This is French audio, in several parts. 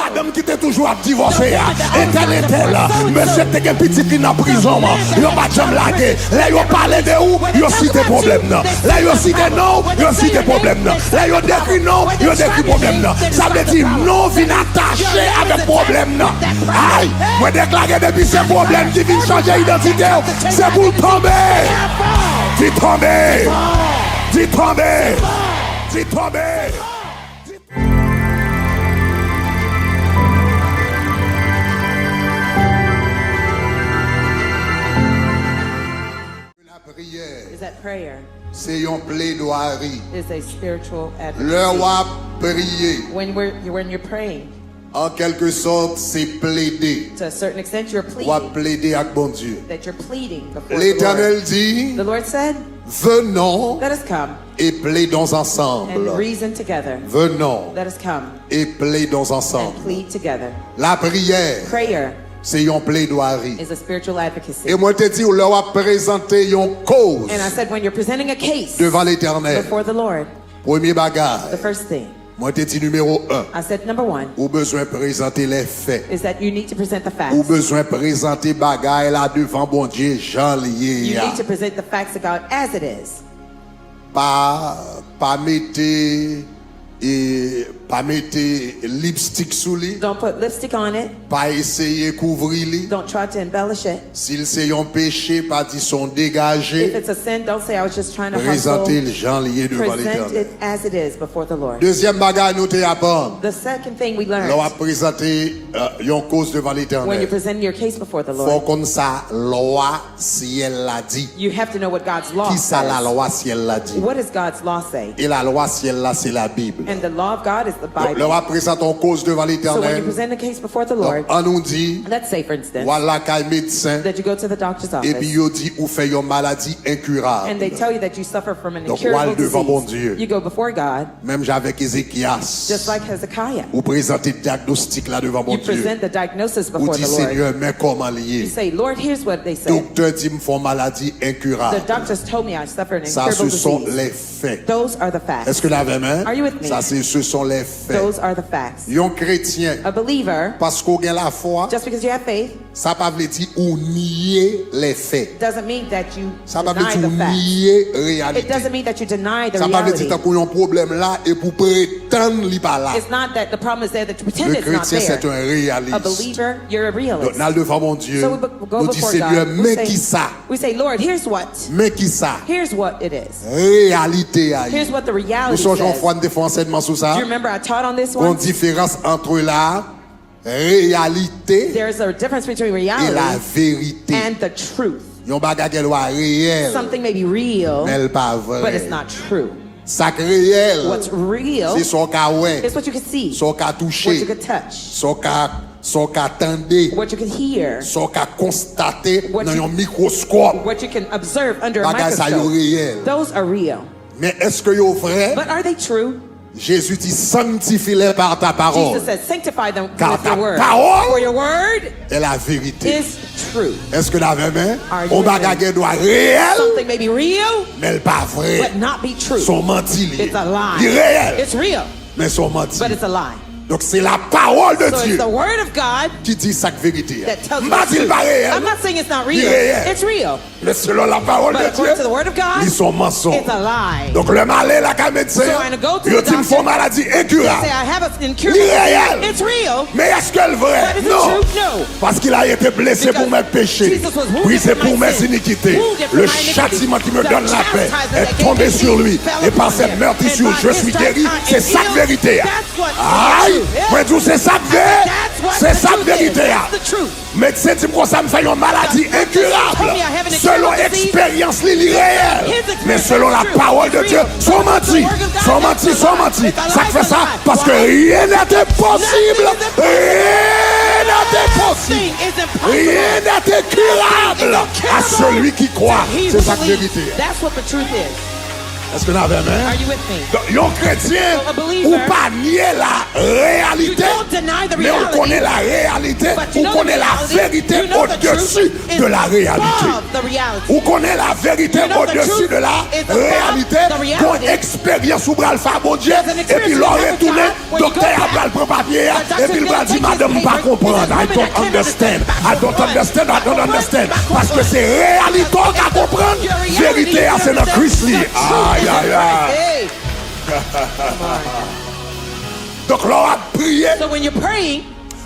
madame qui était toujours à divorcer. Et tel, monsieur qui est petit qui est en prison. Il n'a pas de jambe lagué. Là, il a parlé de où? Il a aussi des problèmes. Là, il a aussi des non, il a aussi des problèmes. Là, il a décrit non, il a décrit problème. Ça veut dire non, vient attaché avec problème. Aïe, moi déclarer depuis ces problèmes qui viennent changer d'identité. C'est pour tomber. Dis tomber. Dis tomber. Dis tomber. Is that prayer? C'est une plaidoirie. Is a spiritual Le advocacy. roi prier. When you're praying, En quelque sorte, c'est plaider. to a certain extent, you're On va pleading. plaider avec bon Dieu. That you're pleading before the L'Éternel Lord. dit, The Lord said, venons "Let us come et plaidons ensemble. and reason together. Venons Let us come et plaidons and ensemble. plead together." La prière, Prayer c'est une plaidoirie. is a spiritual advocacy. Et moi, je te dis, on leur a présenté une cause And I said, when you're presenting a case devant l'Éternel. before the Lord, Premier the bagage, first thing moi, je te dis numéro 1. I said, number one, Ou besoin de présenter les faits. is that you need to present the Ou facts. besoin de présenter bagaille là devant bon Dieu, Jean lié. You need to present the facts of God as it is. Pas mettre lipstick sous lui. Don't put lipstick on it. Pas essayer couvrir lui. Don't try to embellish it. S'il c'est un péché, pas dire son If dégagé. it's a sin, don't say I was just trying to Présenter hustle. le Jean lié devant Present l'Éternel. it as it is before the Lord. Deuxième bagage, nous te apprendre. The second thing we Là, on learned, va présenter une cause devant when you're l'Éternel. presenting your case before the Faut Lord, qu'on ça loi si elle l'a dit. you have to know what God's law Qui ça la says. loi si elle l'a dit? What does God's law say? Et la loi si elle l'a, c'est la Bible. And the law of God is the Donc, là, on Bible. va présenter une cause devant So when you l'Éternel. present a case before the Donc, Lord, on nous dit, let's say, for instance, voilà qu'un médecin, that you go to the doctor's et puis office il dit, ou fait une maladie incurable. and they tell you that you suffer from an Donc, incurable wall devant bon disease. Dieu. You go before God, Même avec Ézéchias, just like Hezekiah. ou présenter le diagnostic là devant bon You Dieu. present the diagnosis Ou before dit, the Lord. Seigneur, mais comment You lié? say, Lord, here's what they said. Docteur dit, me font maladie The incurable. doctors told me I suffer an Ça, incurable ce sont disease. les faits. Those are the facts. Est-ce que la même, hein? Are you with me? Ça, ce sont les faits. Those are the facts. Un chrétien, A believer, parce qu'on a la foi, just because you have faith, ça ne veut pas dire ou nier les faits. doesn't mean that you Ça ne veut pas deny dire the ou facts. nier It réalité. doesn't mean that you deny the Ça ne veut pas reality. dire qu'il y a un problème là et pour prétendre qu'il pas là. It's not that the problem is there that you pretend Le it's not chrétien, c'est there. un A réaliste. believer, you're a Donc, realist. nous devant mon Dieu, So we go nous dit before Seigneur, God. mais qui ça? We say, Lord, here's what. Mais qui ça? Here's what it is. Réalité. aïe. Here's what the Nous reality songeons says. fois de faire enseignement sur ça. Do you remember I taught on this Une one? différence entre la réalité There's a difference between et la reality vérité. and the truth. Yon bagage qu'elle soit réel, Something may be real, mais elle pas but vrai. it's not true. Ça réel, What's real c'est son cas ouais, is what you can see, son cas what you touché, can touch, son cas tendé, what you can hear, son cas constaté What dans you- un microscope. what you can observe under a Bagage ça yo microscope. réel. Those are real. Mais est-ce que yo vrai? But are they true? Jésus dit sanctifie-les par ta parole. Jesus said, sanctify them Car with ta your word. parole For your word est la vérité. is true. Est-ce que la même Are you on with bagage me? doit réel, Something may be real, mais elle pas vrai. but not be true. Son menti lié. It's a lie. Il est réel, It's real, mais son menti. but it's a lie. Donc c'est la parole de So Dieu it's the word of God qui dit sa vérité. that tells you M'a the dit truth. pas réel, I'm not saying it's not real. Il est réel. It's real. mais selon la parole But de according to Dieu, the word of God, ils sont mensonges. it's a lie. Donc le malais la qu'à médecin, So when I go to il the dit me doctor, font maladie Say incurable. I have an Il est incurable réel. disease. It's real. Mais est-ce qu'elle vrai? But is it Non. true? No. Parce qu'il a été blessé Because pour mes péchés, Jesus was wounded brisé for my pour mes sins, iniquités. wounded for Le my iniquities. châtiment qui me The donne la paix chastisement est that tombé gave me sur lui. peace fell Et par upon ses him. meurtrissures, And by je his suis stripes guéri. I am C'est ça healed. vérité. That's what Aïe! is true. Moi, je dis, c'est ça That's what c'est the ça truth is. vérité. That's the truth. Médecin dit que ça me fait une maladie The doctor incurable. told me I have an Selon incurable disease. expérience, il est réel. His experience Mais selon la is true. parole de It's Dieu, real. sont But mentis. the word of God, Sont it's mentis, a sont lie. mentis. It's a Ça lie, fait it's a ça lie. parce que Why? rien n'est impossible. Nothing is Rien n'est possible. Nothing is impossible. Rien n'est incurable à celui qui croit. He C'est who ça la believes. vérité. That's what the truth is. Est-ce que vous avez main? Are you with me? Donc, un chrétien, So a believer, ou pas nier la You réalité, don't deny the mais on reality. connaît la réalité, But you on know the connaît la reality. vérité You know the au-dessus truth is de la réalité. above the reality. On connaît la vérité You know the au-dessus truth de la is above réalité. the reality. Qu'on expérience ou bras le faire, bon Dieu, There's an et puis experience l'on you have retourne, with God, when you docteur go Abraham prend papier, the Et puis il va dire, madame, pas comprendre. I don't understand. I don't understand. I don't understand. Parce que c'est réalité qu'à comprendre. Vérité, c'est dans Christ. Aïe, aïe, aïe. Hey. Donc, l'on a prié. So when you're praying,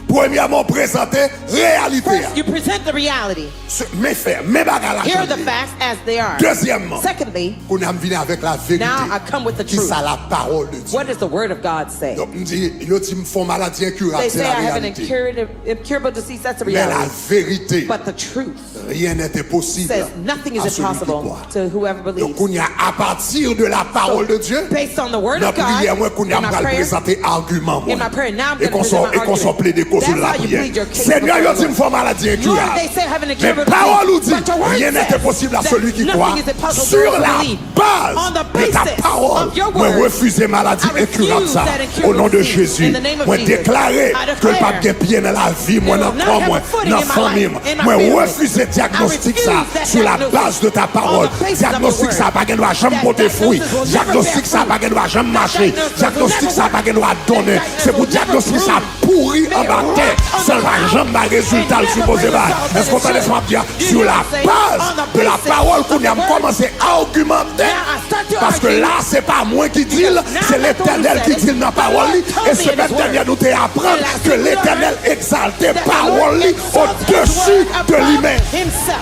Premièrement, présenter réalité. first you present the reality. Mes faits, mes bagages. Here are the facts as they are. Deuxièmement, Secondly, on a venu avec la vérité. now I come with the Qui truth. ça la parole de Dieu. What does the word of God say? Donc, on dit, yo ti me font maladie incurable, They c'est say la I have an réalité. incurable disease. That's the Mais la reality. vérité, But the truth rien n'est impossible says nothing is à celui qui impossible croit. to whoever Donc, believes. on y a à partir de la parole de Dieu. Based on the word Dans of la prière, God, moi, qu'on a in my pas prayer, présenter argument. in my prayer, now I'm Et going to qu'on present my soit argument. plaidé cause de That's la how you prière. plead your case Seigneur, before yo the dit me Lord. font maladie Lord, incurable. they say have an Mais incurable parole nous disease, dit, but your word rien n'est says impossible à that celui qui croit. nothing is impossible to Sur those who la believe. base On the de ta basis parole, of your moi word, refuser maladie I refuse incurable ça. that incurable Au nom de disease. Jésus, In the name of moi Jesus. déclarer I que le declare pape gain pied dans la vie, moi it dans will not corps, have moi a footing dans in my famille. life, in my Moi family. refuser diagnostic I ça refuse that sur la diagnosis base de ta parole. on the basis of your Diagnostic word. ça pas qu'elle doit jamais That porter fruit. diagnosis will never Diagnostic bear ça fruit. pas qu'elle doit jamais That marcher. diagnosis will Diagnostic never ça work. pas qu'elle doit That donner. diagnosis C'est pour will never diagnostic ça prove. pourri en May bas it terre. rot on Ça the va ground. jamais résultat And le never supposé bring pas. results that Est-ce qu'on it peut laisser should. dire You sur hear la what I'm saying? base On the de la basis parole of qu'on the a word. commencé à argumenter? Now I start to Parce que argue. là, c'est pas moi qui dis, Because c'est now l'Éternel that's qui what he dit dans la said. parole. The Lord told Et me ce in his matin, word. nous t'apprendre And I que said, l'Éternel Lord, exalte that the parole Lord exalts his au-dessus word de above lui-même. himself.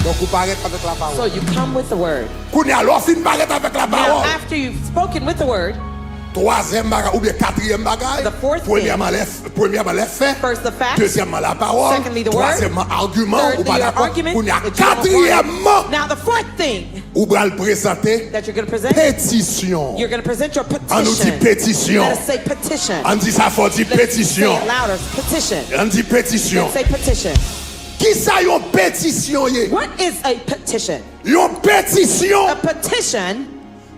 Donc, vous paraît avec la parole. So you come with the word. Qu'on y a alors fin paraître avec la Now, parole. after you've spoken with the word, Troisième bagage ou bien quatrième bagage. The fourth Premièrement, les faits. first the facts, Deuxièmement, la parole. Secondly, the word. Troisièmement, argument. Ou thirdly, pas your d'accord. argument. Qu'on y a that you don't want. quatrièmement. Now, the fourth thing Ou va le présenter. that you're going to present, Pétition. you're going to present your On nous dit petition. pétition. Let us say petition. On dit ça faut dire Let's say pétition. it louder. Petition. On dit pétition. Let's say petition. Qui ça yon pétition yé? What is a petition? Yon pétition, A petition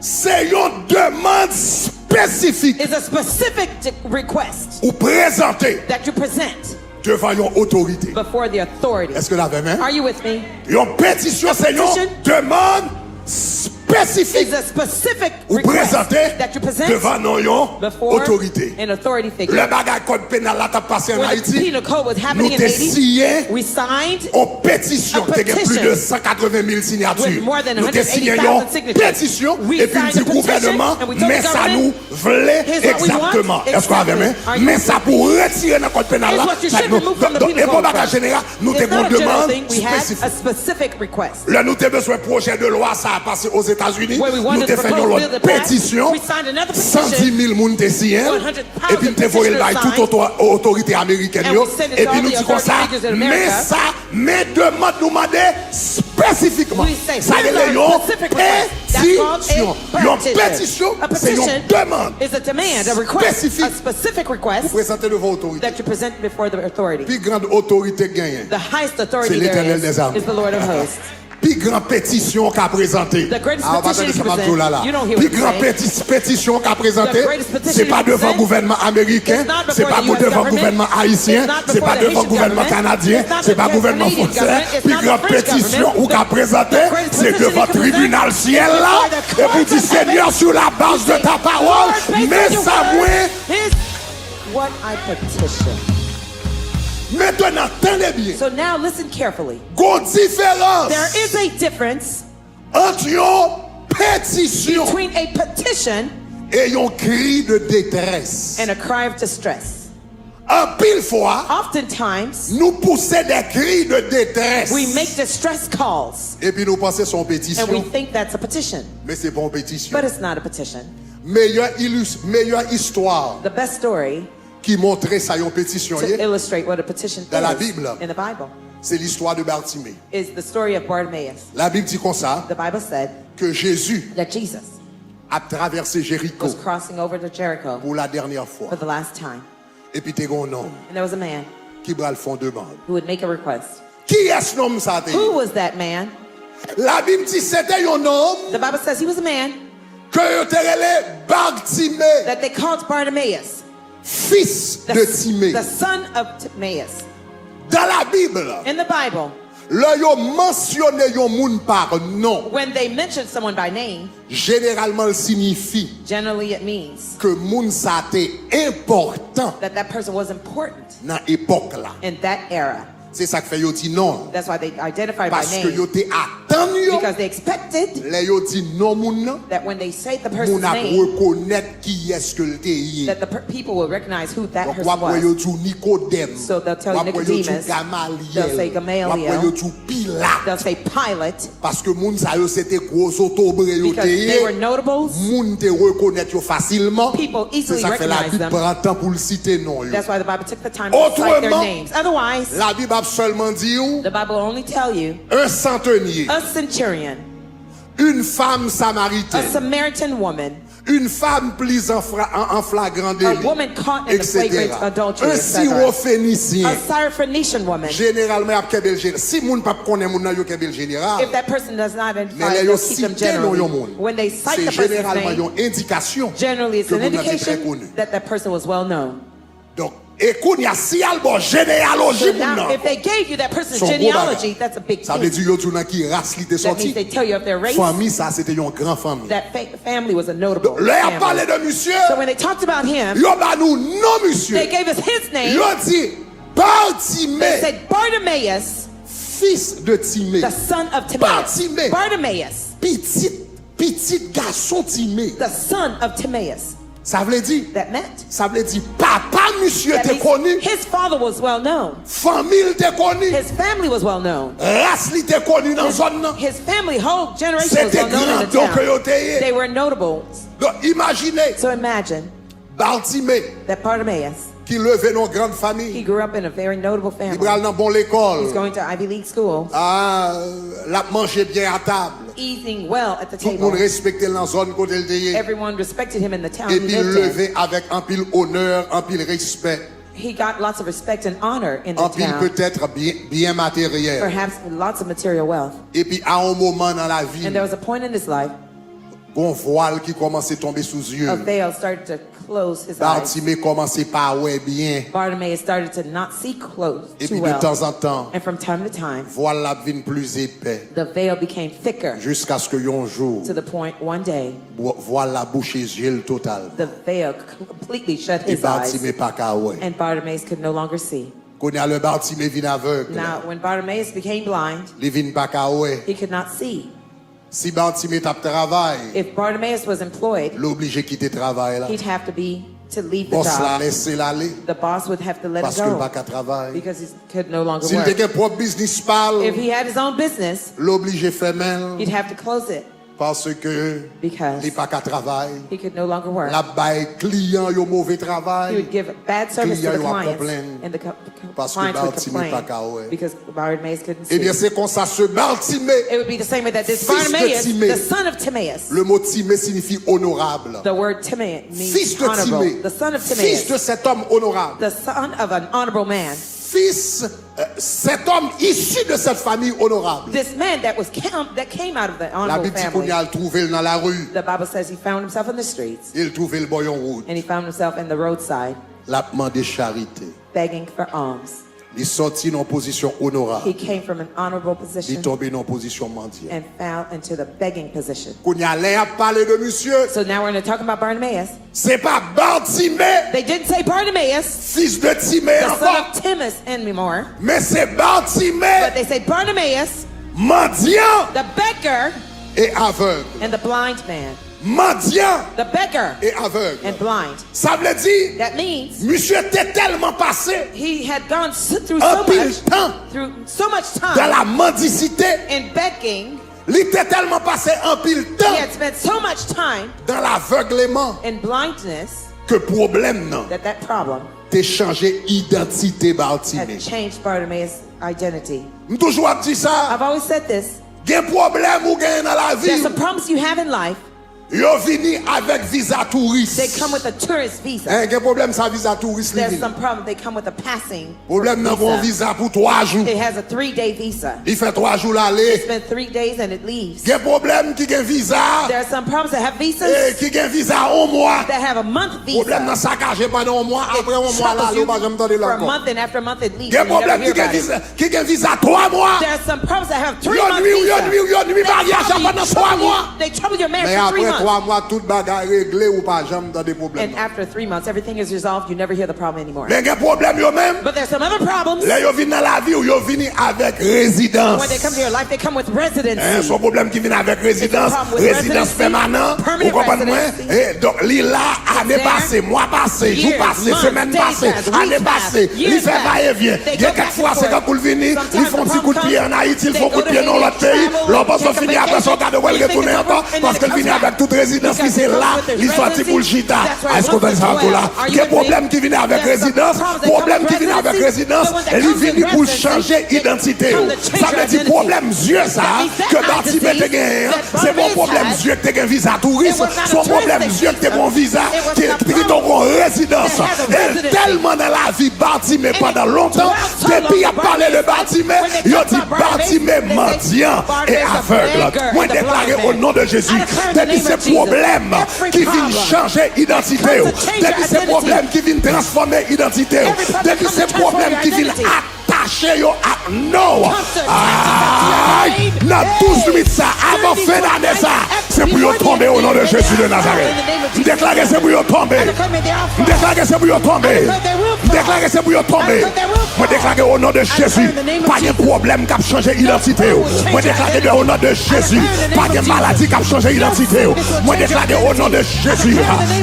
c'est yon demande spécifique is a specific request ou présenter that you present devant yon autorité. before the authority. Est-ce que la même? Are you with me? Yon pétition, c'est yon petition demande spécifique Is a specific ou request présenter that you present devant non yon before autorité. an authority figure. Le bagage code pénal là t'a passé en When the Haïti, penal code was nous happening in t'ai Haiti, signé we signed en pétition, A t'as plus de petition 180 000 signatures. with more than Nous t'ai signé 180,000 une signatures. pétition We et puis signed le a petition gouvernement, and we told mais the ça government, nous voulait here's what we want. exactement. Est-ce qu'on avait Exactly. Are you mais with ça me? pour retirer dans le code pénal là, It's what you ça should nous remove from the donc, penal et pour code bagage first. général, nous It's t'avons not a une general demande thing. We had a spécifique. specific request. Là, nous avons besoin de projet de loi, ça a passé aux États-Unis. Where we Nous wanted avons the fait proposed une bill to pass. pétition. We signed another petition. 110 000 personnes te signé. 100,000 Et puis nous avons envoyé le toute autorité américaine. And we sent it Et to puis all nous the disons comme ça, authority figures in mais America. ça, mais demande nous demander spécifiquement. We say, Ça y here's est, our une specific request. That's called pétition. a Une petition. pétition, A c'est une petition demande. is a demand, a request, Spécifique. a specific Vous request présentez devant l'autorité. that you present before the authority. Puis grande autorité gagne. The highest authority C'est there l'Éternel des armées. is the Lord of hosts. Puis grande pétition qu'a présenté. The greatest Ah, on va petition attendre you ça, present, là, là. you don't hear Puis what I'm grande saying. pétition qu'a présenté, The greatest petition c'est pas you devant present, le gouvernement américain, it's not before c'est pas the US devant le government, gouvernement haïtien, it's not c'est before pas the devant le Haitian gouvernement government, canadien, it's not c'est pas the le gouvernement Canadian français. government, it's Puis not the grande French pétition government. ou qu'a présenté, The greatest c'est petition devant you can tribunal present ciel is là, before the et puis court dit of Seigneur sur la base de ta parole, Lord, based mais on your ça word, moins. is what I petition. Maintenant, tenez bien, So now listen carefully. gon différence There is a difference entre une pétition between a petition et un cri de détresse. and a cry of distress. En pile fois, Oftentimes, nous poussons des cris de détresse. we make distress calls Et puis nous pensons son and we pétition. think that's a petition, Mais c'est pas une pétition. but it's not a petition. Meilleure histoire The best story qui montrait ça une pétition, to illustrate what a petition Dans la is Bible. in the Bible c'est l'histoire de Bartimée. is the story of Bartimaeus. La Bible dit comme ça The Bible said que Jésus that Jesus a traversé Jéricho was crossing over to Jericho pour la dernière fois. for the last time. Et puis t'es un homme And there was a man qui va le fond demande. who would make a request. Qui est-ce homme ça? Who was that man? La Bible dit c'était un homme The Bible says he was a man que yo te relè Bartimée, that they called Bartimaeus, fils de Timée. the son of Timaeus. Dans la Bible, In the Bible, Là, yo mentionné yon moun par nom. When they mention someone by name, Généralement, il signifie generally it means que moun sa te important that that person was important dans époque là. in that era. C'est ça que fait yo dit non. That's why they identified by Parce que yo name. te attend yo. Because they expected Là, yo dit non moun nan. that when they say the person's Moun a name, reconnaître qui est-ce que le te yé. that the people will recognize who that Donc, person wap yo was. tout Nicodème. So they'll tell you Wap yo tout Nicodemus. They'll say Gamaliel. Wap Gamaliel. yo tout Pilate. They'll say Pilate, Parce que moun sa yo c'était gros autobre yo because te they were yé. notables. Moun te reconnaître yo facilement. People C'est easily ça que fait la recognize Bible them. prend temps pour le citer non yo. That's why the Bible took the time to cite their Autrement, names. Otherwise, la Bible a seulement dit ou, the Bible will only tell you un centenier, a centurion, une femme a samaritaine, Samaritan woman, une femme prise en flagrant a délit, woman caught in the etc. flagrant adultery, Un etc. syrophénicien. A Syrophoenician woman. Généralement, ap kebel général. Si moun pa konnen moun nan yo kebel général, If that person does not mais identify, les yo they'll keep them cité non generally. yon moun. When they cite C'est the person's généralement name, yon indication generally it's que an moun nan te très indication connu. that that person was well known. Donc, écoute, y a si al bon généalogie So moun now, nan. if they gave you that person's Son gros genealogy, bagay. that's a big Ça veut thing. dire yo tout nan ki race li te That means sorti. they tell you of their race. Famille ça c'était yon grand famille. That family was a notable Là y a family. parlé de monsieur, So when they talked about him, yo ba nou non monsieur. they gave us his name. Yo dit They Bartimée, said Bartimaeus, fils de Timée. the son of Timaeus. Bartimée. Bartimaeus, Petit garçon Timée. the son of Timaeus. Ça veut dire, That meant papa monsieur that te means connu, his father was well known. famille te connu, His family was well known. race li te connu dans zone nan. His family, whole generation was C'était well known in grand the donc que yo town. te yé. They were notable. Donc imaginez So imagine Bartimée that Bartimaeus, qui levait nos grandes he familles. grew up in a very notable Il family. bral dans bon l'école. He's going to Ivy League school, Ah, la manger bien à table. eating well at the Tout le monde table. respectait dans zone côté le te yé. Everyone respected him in the town Et he puis lived in. levé avec un pile honneur, un pile respect, He got lots of respect and honor in the un pile town. peut-être bien matériel. Perhaps lots of material wealth. Et puis à un moment dans la vie, And there was a point in his life, un voile qui commençait à tomber sous yeux. a veil started to close his eyes. Bartimée commençait pas ouais bien. Bartimaeus started to not see close Et too puis de well. temps en temps, And from time to time, voile la vine plus épais. the veil became thicker Jusqu'à ce que un jour, to the point one day, voile la bouche yeux total. the veil completely shut Et his eyes. Bartimée pas qu'à ouais. And Bartimaeus could no longer see. Qu'on a le Bartimée vin aveugle. Now, when Bartimaeus became blind, Il vin pas qu'à ouais. he could not see. Si Bartimée tape travail, If Bartimaeus was employed, l'obligé quitter travail là. he'd have to leave the Boss la job. laisser l'aller The boss would have to let parce him qu'il go pas qu'à travail. because he could no longer S'il work. était propre business parle, If he had his own business, l'obligé fait mail he'd have to close it parce que because il pas qu'à travail. he could no longer work. La bail client yo mauvais He travail would give bad service to Client the yo a clients, complain and the parce que clients would Bartimée pas complain qu'à ouais. because Bartimaeus couldn't Eh bien see. c'est comme ça ce Bartimée. It would be the same way that this Fils de Bartimaeus, Timée. the son of Timaeus, Le mot Timée signifie honorable. the word Timaeus Fils means de honorable. Timée. The son of Fils de Timaeus, cet homme honorable. the son of an honorable man. Fils, cet homme issu de cette famille honorable. This man that came out of the La honorable Bible dit qu'on family. a le trouvé dans la rue. The Bible says he found himself in the streets Il trouvé le boyon route. and he found himself in the roadside La demandé charité. begging for alms. Il sorti dans position He honorable. came from an honorable Il position tombé dans position mendiante. and fell into the begging position. Qu'on y a l'air parler de monsieur. So now we're going to talk about Bartimaeus. C'est pas Bartimée, They didn't say Bartimaeus, fils de Timée the son encore. of Timaeus anymore, Mais c'est but Bartimée, they said Bartimaeus, mendiant the beggar et aveugle. and the blind man. Mendiant The beggar et aveugle. and blind. Ça veut dire, That means monsieur était tellement passé he had gone through un pile temps so much dans time la mendicité. in begging. Il était tellement passé un pile He temps had spent so much time dans l'aveuglement in blindness que problème non. that problem T'es changé identité had Bartimée. changed Bartimaeus' identity. Je toujours dit ça. I've always said this. Il y a un problème ou gain dans la There's vie. some problems you have in life, Yo vini avec visa They touriste. come with a tourist visa. Quel problème ça visa touriste There's li? some problem. They come with a passing Problème nan bon visa. visa pour 3 jours. It has a 3-day visa. Il fait 3 jours l'aller. Spend 3 days and it leaves. Quel problème qui gen visa? There are some problems that have visas Qui gen visa 1 mois. that have a month Problème nan visa. saccagé pendant 1 mois. Après 1 mois Troubles l'aller you pas jamais entendu for a encore. month and after a month it leaves. Quel and you never problème hear about it. qui gen visa 3 mois. There are some problems that have 3 Yo month nuit, yo visa. nuit, yo nuit, mariage pendant 3 mois. They trouble your Mais marriage for 3 après 3 months. mois, toute bagarre réglée ou pas jamais dans des problèmes. And after 3 months, everything is resolved. You never hear the problem anymore. Mais gen problème yo même. But there's some other problems. Là yo vini dans la vie ou yo vini avec résidence. When they come to your life, they come with residency. Son problème qui vient avec résidence, It's a problem with résidence residency, permanente, permanent vous comprenez moi? residency. Donc, li là, année there, passée, mois passé, jour years, passé, months, semaine days passée, pass, année weeks passée, pass, li years fait pass. va-et-vient. They Il y a go back quelquefois, and c'est forth. quand vous venez, Sometimes ils font un the petit coup de problem pied en comes, Haïti, ils they font un go coup de to pied dans Haiti, l'autre pays, travel, l'on pense take a finir après son vacation, cas de well they think retourner it's encore, over, and parce then qu'elle it vient comes avec toute résidence qui Because c'est it comes là, with the il sorti residency. pour le chita. That's right, Est-ce qu'on once dit ça it's encore là? well. Are you Quel with me? problème qui vient avec There's some résidence? problems that come Problème with qui vient avec residency. résidence, The ones that elle come vient with pour residency, changer they identité. come to change Ça veut your dire identity. problème yeux ça, That means that que Bartimée te identity gagne, that c'est mon Bartimaeus problème had, yeux que tu as un visa touriste, it was not a son problème touristic yeux que tu as un visa It was qui a est ton résidence. that has a Et residency. tellement dans la vie Bartimée pendant longtemps, throughout depuis il a so long, parlé de Bartimée, when they il a talk dit about Bartimée Bartimaeus, they say mendiant et Bartimaeus a aveugle. beggar Moi and a déclaré blind au man. nom de Jésus, I declare in the depuis name ces of Jesus, problèmes every qui viennent problem changer identité, that comes to change your depuis ces identity, problèmes qui viennent transformer identité, every problem that depuis comes ces to transform problèmes your qui viennent identity, attacher yo à non. to Aïe, dans 12 minutes ça, avant fin d'année ça, c'est pour yo tomber au nom de Jésus de Nazareth. Déclaré c'est pour yo tomber. Déclaré c'est pour yo tomber. Déclaré c'est pour yo tomber. Moi déclaré au nom de Jésus, pas de problème qui a changé identité. Moi déclaré au nom de Jésus, pas de maladie qui a changé identité. Moi déclaré au nom de Jésus,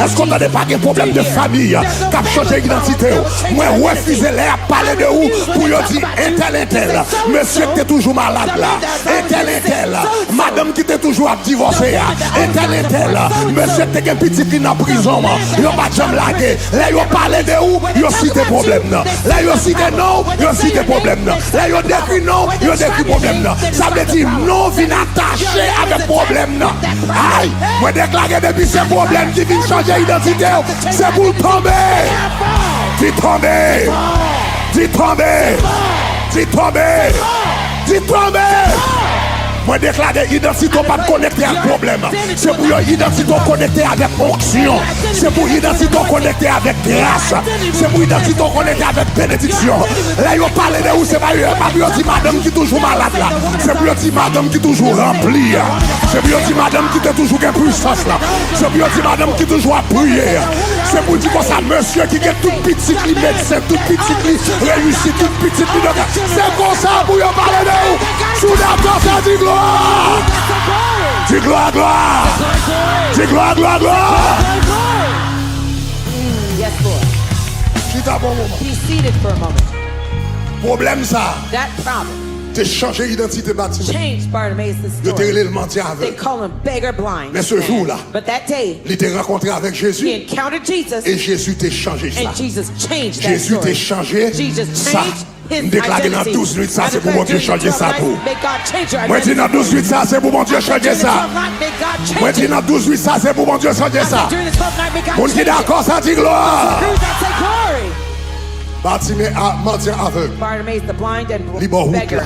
est-ce qu'on n'a pas de problème de famille qui a changé identité? Moi refusez les à parler de où pour yo dire un tel, monsieur qui est toujours malade là, un tel, madame qui était toujours à divorcer, un tel, monsieur qui est petit qui est en prison, yo pas jamais lagué, là yo parlé de où, yo cité problème là yo cité non, yo cité problème là yo décrit non, yo décrit problème ça veut dire non vient attaché avec problème aïe, moi déclaré depuis ces problèmes qui viennent changer identité, c'est pour tomber, dis tomber, dis tomber, dis tomber, dis tomber. Moi déclarer identité pas connecté avec problème. C'est pour identité connecté avec onction. C'est pour identité connecté avec grâce. C'est pour identité connecté avec bénédiction. Là yo parle de où c'est pas dit madame qui toujours malade là. C'est pour dit madame qui toujours remplie. C'est pour dit madame qui est toujours en puissance là. C'est pour dit madame qui toujours à prier. C'est pour dire comme ça monsieur qui est tout petit li médecin, tout petit li réussi, tout petit li. C'est comme ça pour yo parler de où. Sous la ça dit gloire. Dis gloire, gloire. Dis gloire, gloire, gloire. Yes, Lord. Qui t'a bon moment? Be seated for a moment. Problème ça, That problem t'es changé d'identité bâtiment. changed Bartimaeus' Je t'ai story. relé le mentir They avec. call him beggar blind. Mais ce man. jour-là, But that day, il t'est rencontré avec he Jésus encountered Jesus, et Jésus t'a changé ça. and Jesus changed that Jésus story. t'a changé Jesus ça. changed his Déclaré dans identity. 12 minutes ça, I c'est pour declare mon Dieu during changer 12 ça nights, pour. may God change your Moi dis dans 12 minutes ça, c'est pour mon Dieu changer During the ça. 12th night, may God change Moi it. dis dans 12 minutes ça, c'est pour mon Dieu changer ça. During the 12th night, may God Mon change qui it. d'accord, ça dit gloire. Who's that say glory? Bartimée a menti aveugle. Bartimaeus the blind and Libre route beggar là.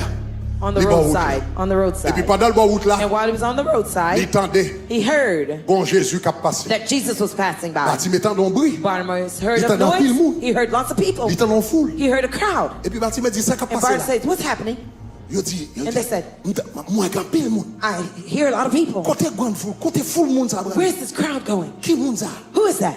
on the Libre route roadside. On the Et roadside. puis pendant le bon route là, And while he was on the il roadside, tendait he heard bon Jésus qui a passé. that Jesus was passing by. Bartimée tendait un bruit. Bartimaeus heard Il a était dans pile noise. monde. He heard lots of people. Il était dans foule. He heard a crowd. Et puis Bartimée dit ça qui a And passé Bartimaeus là. said, "What's happening?" Il dit, And they said, moi grand pile monde. "I hear a lot of people. Côté grande foule, côté foule monde ça. Where's this crowd going? Qui monde ça? Who is that?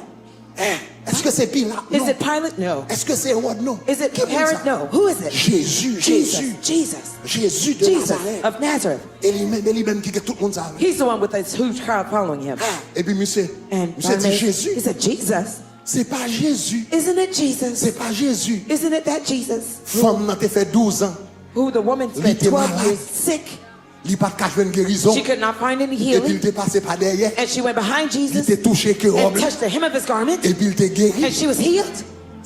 Est-ce que c'est Pilate? Is Non. it Pilate? No. Est-ce que c'est Hérode? Non. Is it Qui monde Herod? ça? No. Who is it? Jésus, Jesus. Jésus. Jesus. Jésus de Jesus Nazareth. of Nazareth. Et lui-même qui est tout le monde ça. He's the one with this huge crowd following him. Et puis monsieur And dit Bartimaeus, Jésus. he said, "Jesus. C'est pas Jésus. Isn't it Jesus? C'est pas Jésus. Isn't it that Jesus Femme n'a fait 12 ans. who the woman Il spent était 12 malade. years sick? Il n'a pas de faire une guérison. She could not find any Et puis il healing. était passé par derrière. And she went behind Il Jesus était touché que and robe. touched the hem of his garment. Et puis il était guéri. And she was healed.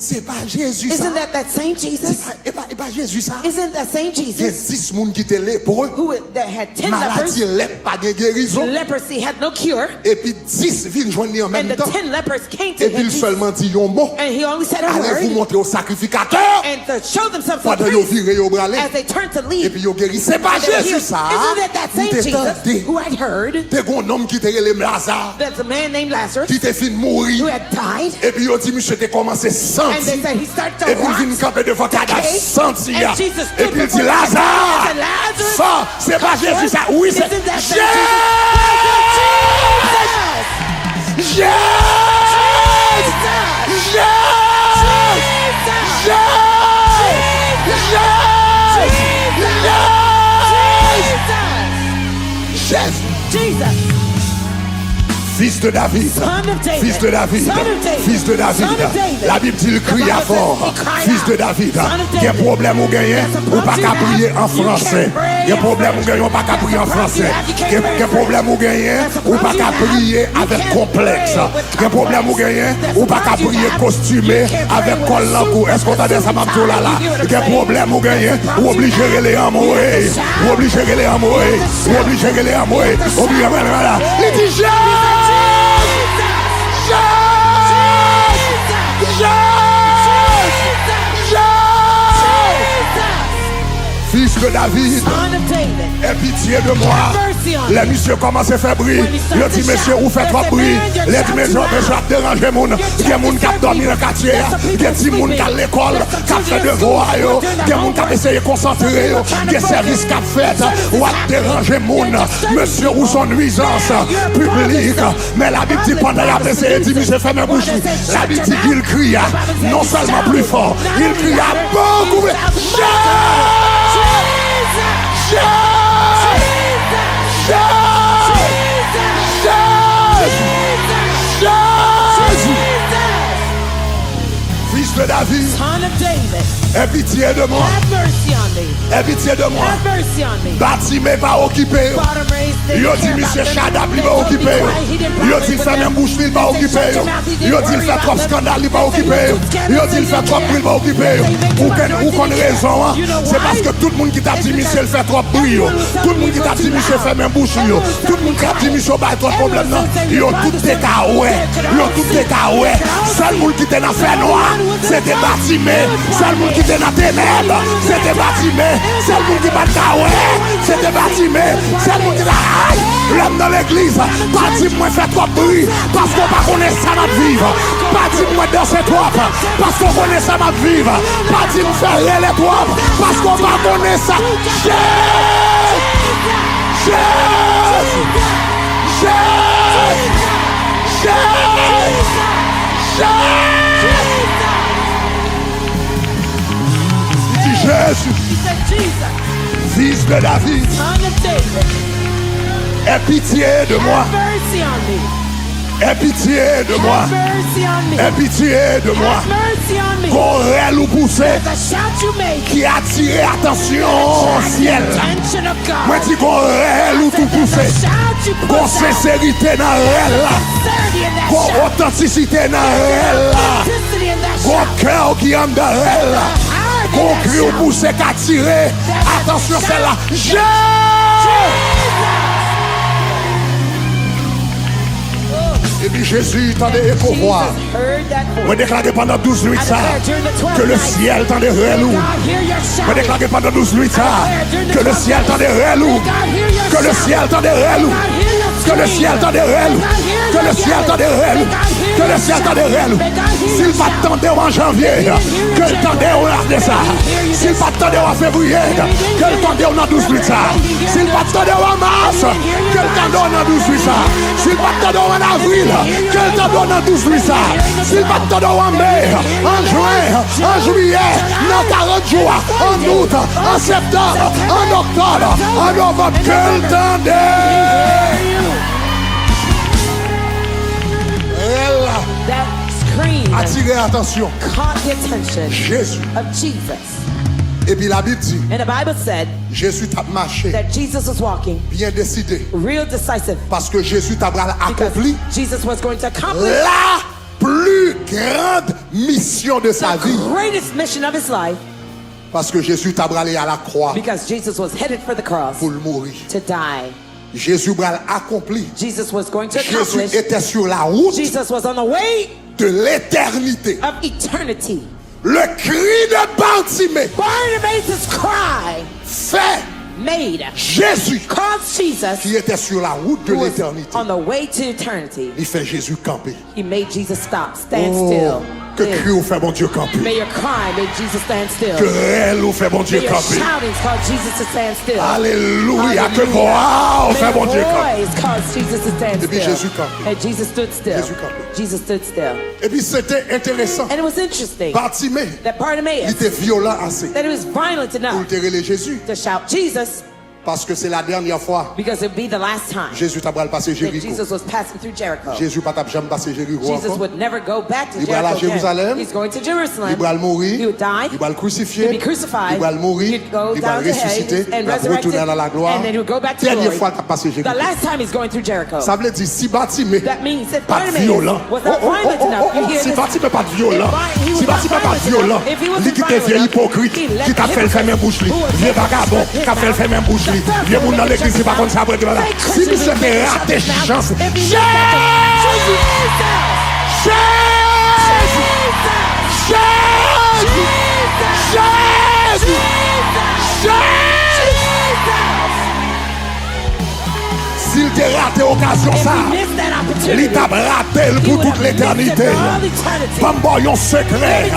C'est pas Jésus ça. Isn't that same Jesus? Et pas Jésus ça. Isn't that same Il y a Jesus 10 personnes qui étaient lépreux. that had 10 Maladie lepers? lèpre pas de guérison. Leprosy had no cure. Et puis 10 viennent joindre en And même the temps. 10 lepers came to Et puis him. il seulement dit un mot. And he only said a Allez-vous word. montrer au sacrificateur. And to show themselves to Pendant the qu'ils priest virent au bralé. as they turned to Et leave. puis ils guéri. C'est pas And they were Jésus healed. ça. Isn't that Il same t'est Jesus tenté. who had heard T'es un homme qui était le Lazare. that's a man named Lazarus Qui t'est fin de mourir. who had died? Et puis il dit, monsieur, t'es commencé à And sentir. they said he started to Et puis il vient rot. camper devant cadavre senti. And Jesus Et stood puis il dit, before them Lazare, and said, Lazarus, ça, c'est pas Jésus ça. Oui, c'est Isn't that Jésus. Jesus? Jésus. Jesus, Fils de David, Son of David. fils de David, Son of David. fils de David. Son of David. La Bible dit le crie The à Bible fort. says he cried Fils de out. David, Son of quel David. problème vous gagnez There's a ou pas problem qu'à you prier have. en You français. can't pray Quel in problème vous gagnez ou pas qu'à prier en There's a problem français. you have. You can't Quel pray in problème vous gagnez There's a ou problem pas you qu'à have. prier You avec can't complexe. pray with Quel problème vous gagnez There's ou a pas qu'à problem you prier have. costumé You can't pray avec with col a en cou. suit. Est-ce qu'on t'a dit ça m'a dit là là? You hear the Quel saying. problème vous gagnez ou obligé de les amourer. Ou obligé de les amourer. Ou obligé de les amourer. Obligé de les amourer. Il dit Jésus. Fils de David, Son of David. aie pitié de moi. mercy on Les me. messieurs commencent à faire bruit. When he started Il dit, to monsieur, shout, vous faites they trop said, bruit. man, you're Les shouting messieurs, too loud. vous dérangez moun. Il y a moun qui a dormi dans le quartier. There's some Il y a people des moun qui a sleeping. l'école, There's some qui a fait children in devoir. school who are doing Il y a moun qui a their essayé de concentrer. Il y a service qui a fait. Ou a dérangé moun. Monsieur, où sont nuisance publique. Mais la Bible dit, pendant la essayé de dire, monsieur, ferme la bouche. La Bible dit qu'il crie non seulement plus fort, il crie beaucoup plus. Fils de David, Son of David. aie pitié de moi, Have mercy on me. aie pitié de moi. Have mercy on me. Bâtiment pas occupé. Bottom raised, they Yo didn't dit care monsieur about them. Chadap il They pas told me occupé. quiet. He didn't Yo bother dit with fait them. même bouche il pas They occupé. said, shut your mouth, he didn't Yo dit worry fait about trop them. scandale il pas They said, occupé. you too scandalous, Yo dit they fait trop didn't bruit il pas occupé. They make Ou too much qu'on noise, they raison didn't. You know c'est why? parce que tout le monde qui t'a dit monsieur il fait trop bruit. Tout le monde qui t'a dit monsieur fait même bouche. Tout le monde qui t'a dit monsieur bah trop de problème non. Yo tout est caoué. Yo tout est caoué. Seul monde qui était dans fait noir c'était bâtiment. Seul monde qui était dans ténèbres c'était bâtiment. Seul monde qui pas caoué c'était bâtiment. Seul monde qui aïe l'homme dans l'église. Pas dire moi fait trop bruit parce qu'on pas connaît ça m'a vivre. Pas dire moi danser trop parce qu'on connaît ça m'a vivre. Pas dire me faire les trop parce qu'on pas connaît ça. Jésus, He said, Jesus, fils de David, Son of David. aie pitié de moi, Have mercy on me. aie pitié de moi, Have mercy on me. aie pitié de moi. Have mercy on me. Qu'on réel ou poussé The shout you make. qui a attiré attention au ciel. Attention of God. Moi dis qu'on réel ou tout poussé, The shout you qu'on push out. sincérité dans réel là, Sincerity in that qu'on shout. authenticité dans réel là, Authenticity in that qu'on shout. cœur qui en dans réel là, Heart in qu'on that crie ou shout. poussé qui a attiré attention celle-là. Jésus! Et puis Jésus tendait pour voir. Jesus heard that voice. Moi déclaré pendant 12 nuits ça, que le ciel tendait relou. God, hear your Moi shout. déclaré pendant 12 nuits ça, que le ciel tendait relou. God, hear your Que le shout. ciel tendait relou. God, hear your Que le scream. ciel tendait relou. God, hear Que your le ciel yelling. tendait relou. God, hear Que le your ciel shout. tendait relou. God, hear S'il your pas shout. tendait en janvier, que le tendait au de ça. S'il pas tendait en février, que le tendait en 12 nuits ça. S'il pas tendait en mars, que le tendait en 12 nuits ça. S'il pas tendait en avril, que le tendait en 12 nuits ça. S'il pas tendait en mai, en juin, en juillet, dans 40 jours, en août, en septembre, en octobre, en novembre, que le tendait. That scream Attirez attention. caught the attention Jésus. of Jesus. Et puis la Bible dit, And the Bible said Jésus t'a marché, that Jesus was walking bien décidé. real decisive Parce que Jésus t'a because accompli Jesus was going to accomplish la plus grande mission de sa the vie. greatest mission of his life, Parce que Jésus t'a bralé à la croix because Jesus was headed for the cross pour le mourir. to die. Jésus bral accompli. Jesus was going to Jésus accomplish. était sur la route Jesus was on the way de l'éternité. of eternity. Le cri de Bartimée Bartimaeus' cry fait made Jésus caused Jesus qui était sur la route de who was l'éternité. on the way to eternity. Il fait Jésus camper. He made Jesus stop, stand Oh, still. que Live. cri ou fait mon Dieu camper. May your cry make Jesus stand still. Que réel ou fait mon Dieu May your camper. shoutings cause Jesus to stand still. Alléluia. Que Hallelujah. gloire ou May fait mon Dieu your camper. voice cause Jesus to stand Et puis still. Jésus campait. And Jesus stood still. Jésus campait. Jesus stood still. Et puis c'était intéressant. And it was interesting Bartimée, that il Bartimaeus, était violent assez that he was violent pour enough terrer Jésus. to shout Jesus, Parce que c'est la dernière fois because it would be the last time Jésus t'a bral passer that Jéricho. Jesus was passing through Jericho. Jésus pas t'a jamais passé Jéricho Jesus encore. would never go back to Il va aller à Jericho Jérusalem. again. He's going to Jerusalem. Il va le mourir. He would die. Il va le crucifier. He'd be crucified. Il va le mourir. He'd go Il va down le to hell ressusciter. and Il va resurrected. retourner dans la gloire. And then he would go back to Dernière glory. fois qu'il a passé Jéricho. The last time he's going through Jericho. Ça veut dire si Bartimée That means that pas de Bartimaeus violent. was not violent enough. You hear Si this? Bartimée pas de violent. If he was Si not Bartimée pas de violent violent. enough, if he wasn't Lui qui était violent vieux enough, hypocrite, he let qui t'a the fait le fait même bouche li. who was Vieux vagabond, qui a fait le fait même bouche li. Vieux moun dans l'église, c'est pas comme ça après que voilà. Si vous avez raté chance, Jésus! S'il t'a raté l'occasion ça, il t'a raté pour toute l'éternité. Bamboyon secret,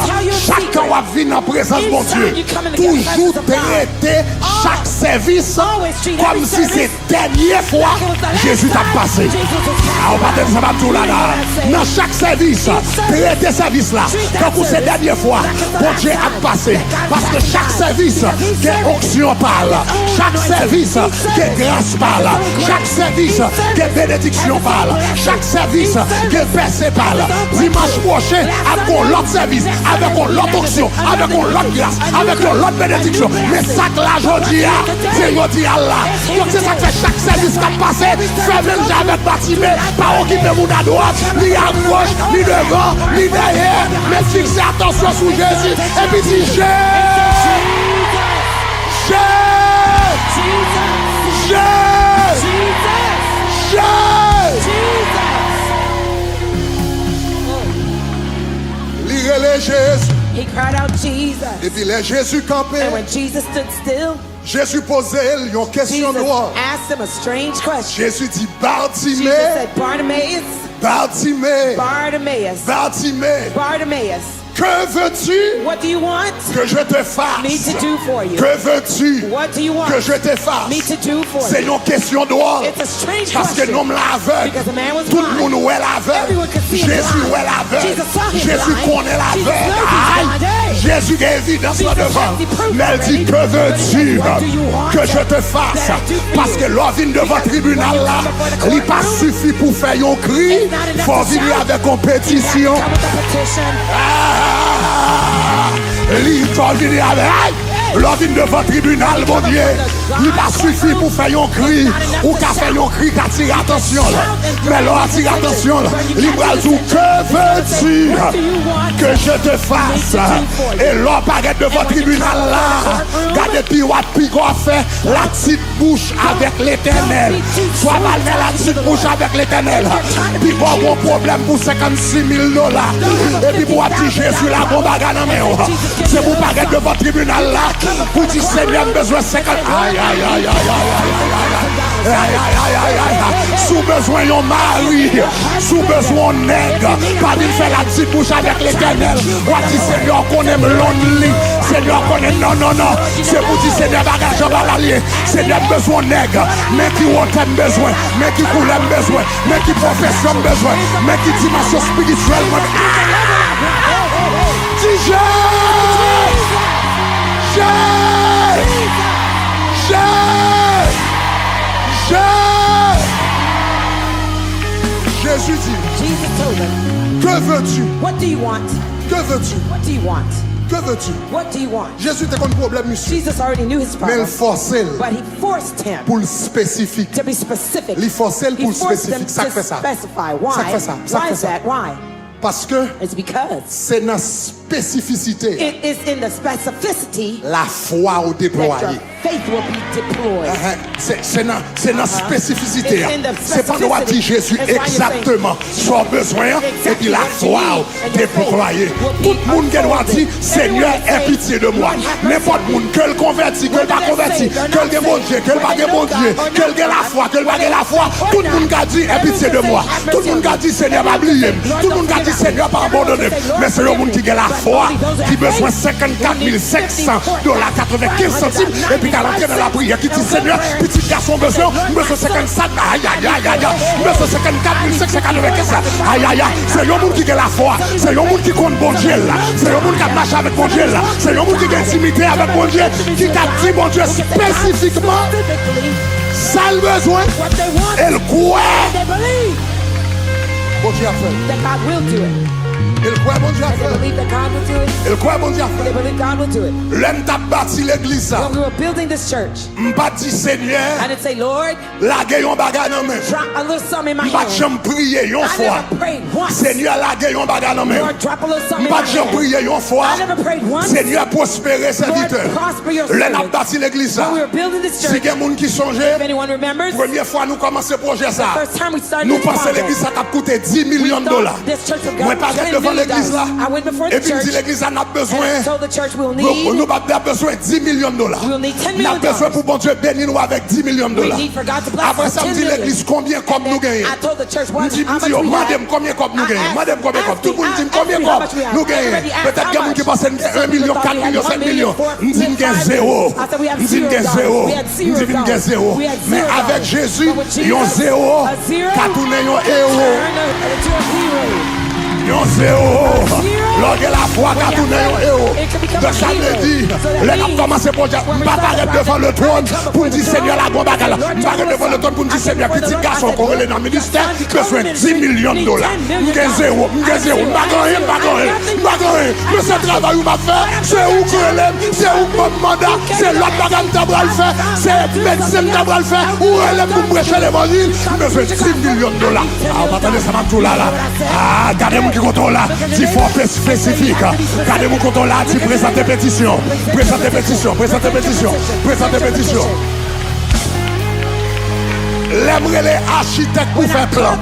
chacun va venir en présence de mon Dieu. Toujours traiter chaque service comme si c'était la dernière fois Jésus t'a passé. Alors, pas de ça va tout là. Dans chaque service, traiter service là, comme c'est la dernière fois, mon Dieu a passé. Parce que chaque service, qui est onction parle. Chaque service, qui est grâce parle. Chaque service, qui est bénédiction parle. Chaque service, qui est percé parle. Dimanche prochain, avec l'autre service, avec l'autre onction, avec l'autre grâce, avec l'autre bénédiction. Mais ça que là, je dis, c'est je dis Allah. Donc c'est ça que fait chaque service qui a passé. Fait même avec Bartimée, pas occuper mon à droite, ni à gauche, ni devant, ni derrière. Mais fixez attention sur Jésus. Et puis dit Jésus. Lire les Jésus. He cried out Jesus. Et puis les Jésus campé. And when Jesus stood still, Jésus posait une question Jesus noire. asked him a strange question. Jésus dit Jesus Bartimée, said, Bartimaeus, Bartimée, Bartimaeus, Bartimée, Bartimaeus, que veux-tu what do you want que je te me fasse? to do for you? Que veux-tu What do you want que je te me fasse? to do for C'est you? une question noire. It's a strange Parce que question. l'homme l'aveugle. Because the man was Tout le blind. monde est l'aveugle. Everyone could see him Jésus blind. est l'aveugle. Jesus saw him Jésus blind. connaît Jesus l'aveugle. knows he's Aïe. blind. Hey. Jésus a évidence Jesus devant. has the proof Mais elle dit already. que veux-tu What do you want que je te fasse? that I do for Parce you? que l'on vient devant le tribunal là, il n'est pas suffit pour faire un cri. It's not Il enough faut to venir shout. avec compétition. Come with a petition. Il faut venir avec. L'on vient devant le tribunal, mon Dieu. Il n'est pas suffit pour faire un cri. Ou qu'à faire un cri qui attire attention là. Mais l'on attire attention là. Il va dire que veux-tu que je te fasse? Et l'on paraît devant le tribunal là. Regardez puis what puis qu'on fait la petite bouche avec l'éternel. Soit mal met la petite bouche avec l'éternel. Puis qu'on a un problème pour 56 000 $. Et puis pour petit Jésus là, bon bagarre dans mes mains. C'est pour paraître devant le tribunal là. Pour dire Seigneur, besoin 50. Aïe, aïe, aïe, aïe, aïe, aïe, aïe, aïe, aïe, aïe. Sous besoin d'un mari, sous besoin d'un nègre, pas de faire la petite bouche avec l'éternel. On dit Seigneur qu'on aime lonely, Seigneur qu'on aime non, non, non. C'est pour dire Seigneur bagage en balalier. Seigneur besoin d'un nègre, mais qui ont besoin, mais qui coulent besoin, mais qui profession besoin, mais qui dimension spirituelle. Dis Jésus dit, Jesus told him, que veux-tu? what do you want? Que veux-tu? What do you want? Que veux-tu? What do you want? Jésus était contre problème ici. Jesus already knew his Mais il problem, forçait but he forced him pour le spécifique. to be specific. Il forçait He pour le forced him spécifique. Ça to fait ça. specify. Ça Why? fait ça. Ça Why fait is ça. that? Why? Parce que It's because c'est dans spécificité it is in the specificity la foi au that déployé. your faith will be deployed. C'est dans spécificité. It's in the C'est pas droit dire Jésus That's why you're exactement son besoin et puis la foi déployée. Tout le monde qui doit dire Seigneur, aie pitié de moi. N'importe qui, que le converti, que le pas converti, que le bon Dieu, que le pas bon Dieu, que le la foi, que le pas la foi, tout le monde qui dit aie pitié de moi. Tout le monde qui dit Seigneur, pas oublier. Tout le monde qui dit Seigneur, pas abandonner. Mais c'est le monde qui a la foi, qui a besoin de 54 500 $ 95 centimes et puis qui a l'entrée dans la prière, qui dit Seigneur, petit garçon besoin, besoin 55, aïe aïe aïe aïe, besoin 54 595, aïe aïe aïe. C'est le monde qui a la foi, c'est le monde qui compte bon Dieu là, c'est le monde qui marche avec bon Dieu là, c'est le monde qui a intimité avec bon Dieu, qui t'a dit bon Dieu spécifiquement, ça le besoin, What they want, et le croit. they believe Bon Dieu a fait, that God will do it. et le croit bon Dieu a They fait, believe that God will do it. et le croit bon Dieu a They fait. believe God will do it. L'homme t'a bâti l'église ça, When we were building this church, m'pas dit Seigneur, I didn't say, Lord, la gayon bagarre dans main. drop a little something in my M'pas hand. jamais prier une I fois. never prayed once. Seigneur, la gayon bagarre dans main. Lord, drop a little something in M'pas my jamais hand. prier une fois. I never prayed once. Seigneur, prospérer serviteur. Lord, prosper your L'homme a servant. bâti l'église ça. When we were building this Si church, il y a des gens qui if songeaient, anyone remembers, première fois nous commençons ce projet ça. first time we started Nous this pensons project, l'église ça t'a coûté 10 millions de dollars. this church would Moi go pas $10 devant million. l'église là. I went before Et the puis il dit church l'église ça n'a besoin. and I told the church we'll Nous need avons besoin de 10 millions de dollars. We'll need $10 Nous avons million. besoin pour bon Dieu bénir nous avec 10 millions de We dollars. need for God to bless Après us ça, me 10 dit million. l'église combien comme nous gagnons. I told the church what, Me how much dit, we madame, had. combien comme nous gagnons. Madame, combien comme. Tout le monde dit, I combien asked me how much we comme had. nous gagnons. Everybody asked Peut-être how qu'il y a much. qui pense 1 million, 4 millions, 5 millions. Me dit, nous gagnons zéro. I said we have Me dit, nous gagnons zéro. $0. We had Me dit, nous gagnons zéro. $0. We had Mais $0. avec Jésus, But with il y a Jesus, zéro. a zero Qu'à tourner un héros. Turn to a hero. Yon zéro. Lorsque la foi qu'a tourné un héros. Donc ça me dit, les gens commencent à projet. Je ne vais pas paraître devant le trône pour dire Seigneur la bombe à gala. Je ne vais pas paraître devant le trône pour dire Seigneur, petit garçon qu'on relève dans le ministère, besoin de 10 millions de dollars. Je gagne zéro, je gagne zéro. Je ne vais pas gagner, je ne vais pas gagner. Je ne vais pas gagner. Mais ce travail où m'a fait, c'est où que relève, c'est où mon mandat, c'est l'autre bagage que tu le faire, c'est médecin que tu le faire, où relève pour prêcher l'évangile. Besoin de 10 millions de dollars. Ah, attendez, ça m'a tout là. Ah, regardez-moi qui compte là. Si faut spécifique. Regardez-moi qui compte là. Si présentez pétition. Présentez pétition. Présentez pétition. Présentez pétition. L'aimerait les architectes pour faire plan.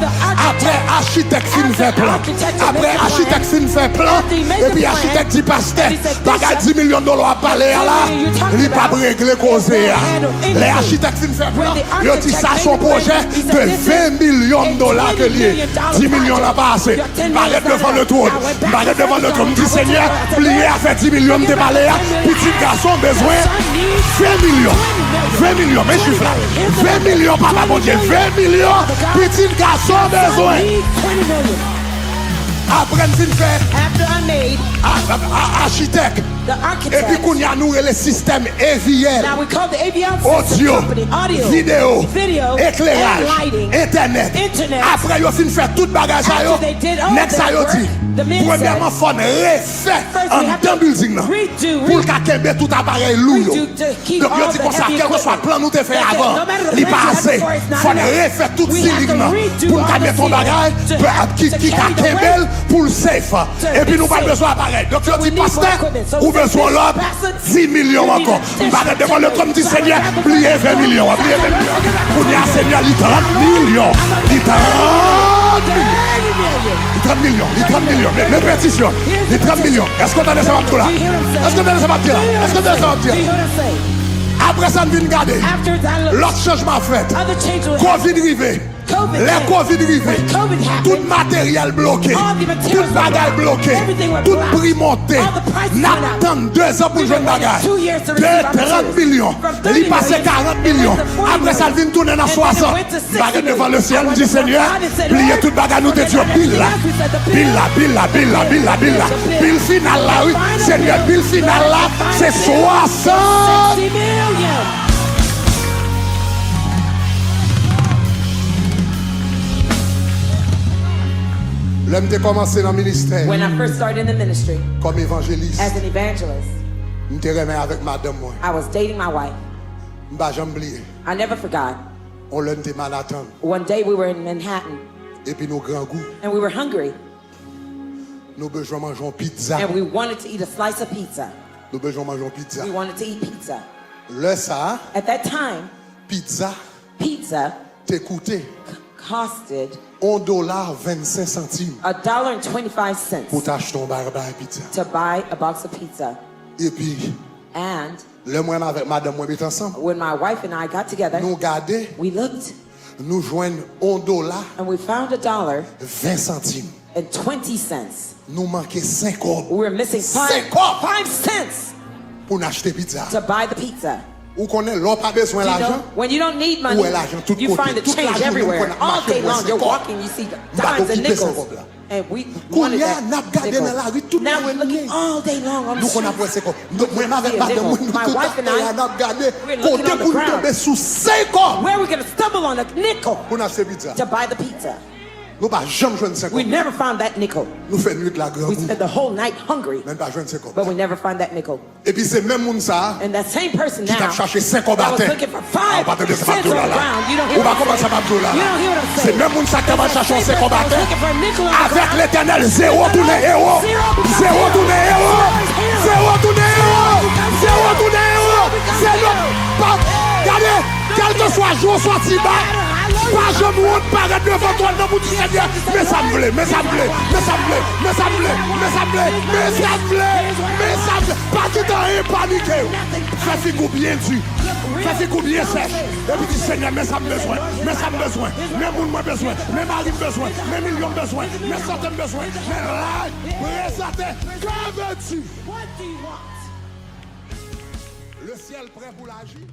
Après architecte fin fait plan. Après architecte fin fait plan. Et puis architecte dit pasteur. Bagage 10 millions de dollars à parler là. Il n'est pas régler causer. Les architectes fin fait plan. Ils dit ça son projet de 20 millions de dollars que lié. 10 millions là passé. Paraît devant le trône. Paraît devant le trône. Dit Seigneur, plié à faire 10 millions de balais. Petit garçon besoin 20 millions. 20 millions, mais je suis là. 20 millions, papa, mon Dieu, 20 millions, petit garçon besoin. Après, il fait After I made architecte. the Et puis, architect, qu'on y a nous le système EVL, now we call the AVL audio, company, audio, vidéo, video, éclairage, and lighting. internet. Internet. Après, ils ont fini de faire tout bagage. After they did all Next, that ils ont work, dit, the men premièrement, il faut refaire First, we en have deux to buildings. redo, Pour qu'à tout appareil lourd. redo to keep Donc, all ils ont dit the comme ça, heavy quel que soit le plan nous t'ai fait equipment. avant, No matter the il plan pas you had assez. before, it's Il not faut enough. refaire tout We ces have to lignes redo pour all qu'à the mettre ton bagage ceiling qui to carry the Kembel weight. pour le safe. Et puis nous pas safe. besoin d'appareil. Donc, ils ont we dit, need more pasteur, equipment. So ou we said, besoin l'autre, Pastor, 10 millions you need encore. additional Pas devant le trône du 10 Seigneur, millions. plier 20 millions. Plier 20 millions. Pour dire, Seigneur, il 30 millions. Il 30 millions. Il 30 millions. Il 30 millions. Les pétitions. Il 30 millions. Est-ce qu'on t'a laissé ma là? Est-ce qu'on t'a laissé ma là? Est-ce qu'on t'a laissé ma Do you hear what I'm saying? Après ça, nous venons garder. After that, L'autre changement fait. other change will happen. Covid arrivé. COVID Les came. Covid arrivé. When COVID happened, Tout matériel bloqué. all the materials Tout were bagage blocked. bloqué. Everything went Tout blocked. prix monté. All the prices went up. N'attend 2 ans pour We jouer were le bagage. waiting 2 years to De receive our 30 materials. millions. From 30 Il passait million, 40 it millions. went to 40 Après ça, il vient tourner dans And then it 60. went to 60 Bagage devant le million. ciel. I Il went dit before Seigneur, God and said, pliez Lord, tout bagage nous te forget Dieu. everything Pile là. else. We said the Pile là, pile là, pile là, pile là, pile là. Pile final là, oui. Seigneur, pile final là, c'est 60. 60 million. L'homme a commencé dans le ministère When I first started in the ministry comme évangéliste. as an evangelist, Je me remets avec madame moi. I was dating my wife. Je ne vais jamais oublier. I never forgot. On l'a dit Manhattan. One day we were in Manhattan Et puis nous grand goût. and we were hungry. Nous besoin manger pizza. And we wanted to eat a slice of pizza. Nous besoin manger pizza. We wanted to eat pizza. Le ça, At that time, pizza pizza t'est coûté costed $1.25 $1.25 pour t'acheter ton barbe pizza. to buy a box of pizza. Et puis, And le moi avec madame moi ensemble, when my wife and I got together, nous garder, we looked nous joignons $1.20. and we found $1.20. Nous manquons 5 euros We were missing Cinq. 5 cents pour acheter pizza. to buy the pizza. Ou connaît l'on pas besoin You d'argent. know, when you don't need money, Où est l'argent? Tout you côté. find the Tout change l'argent, everywhere. nous All day prenons long, you're cinq walking, you see Bah, dimes and occupé cinq nickels. là. And we Qu'on wanted y a, that n'a regardé nickel. dans la rue, tout Now le we're monde looking all day long on the Nous qu'on a street. pris 5 euros. Moi avec See a madame moi, nickel. nous My tout wife and I, on a regardé we're looking côté on the pour nous ground. tomber sous 5 euros Where are we going to stumble on a nickel pour acheter pizza. to buy the pizza? Nous pas jamais jouer 5 We euros. never found that nickel. Nous faisons nuit la We grande. spent the whole night hungry, Même pas jouer 5 euros. but we never find that nickel. Et puis c'est même monde ça And that same person qui t'a now cherché 5 euros that was bâtard. looking for 5 pas te dire ça cents va on là the là. ground. You don't Ou hear pas what comment I'm ça va saying. là You là. don't hear what I'm C'est saying. même monde ça qui va chercher 5 euros bâtard. Looking for a nickel on the Avec ground. l'éternel, zéro tourné héros. Zéro tourné héros. Zéro tourné héros. Zéro tourné héros. C'est notre pas. Regardez, quel que soit jour, soit si bas. Pas je monte, pas de devant toi, non, vous dites Seigneur. Mais ça me plaît, mais ça me plaît, mais ça me plaît, mais ça me plaît, mais ça me plaît, mais ça me plaît, mais ça me plaît. Pas du temps et paniquer. Fais figure bien dessus. Fais figure bien sèche. Et puis dis Seigneur, mais ça me besoin, mais ça me besoin, mais moun moi besoin, mais mari besoin, mais millions besoin, mais centaines besoin, mais là, présentez, que veux-tu? Le ciel prêt pour l'agir.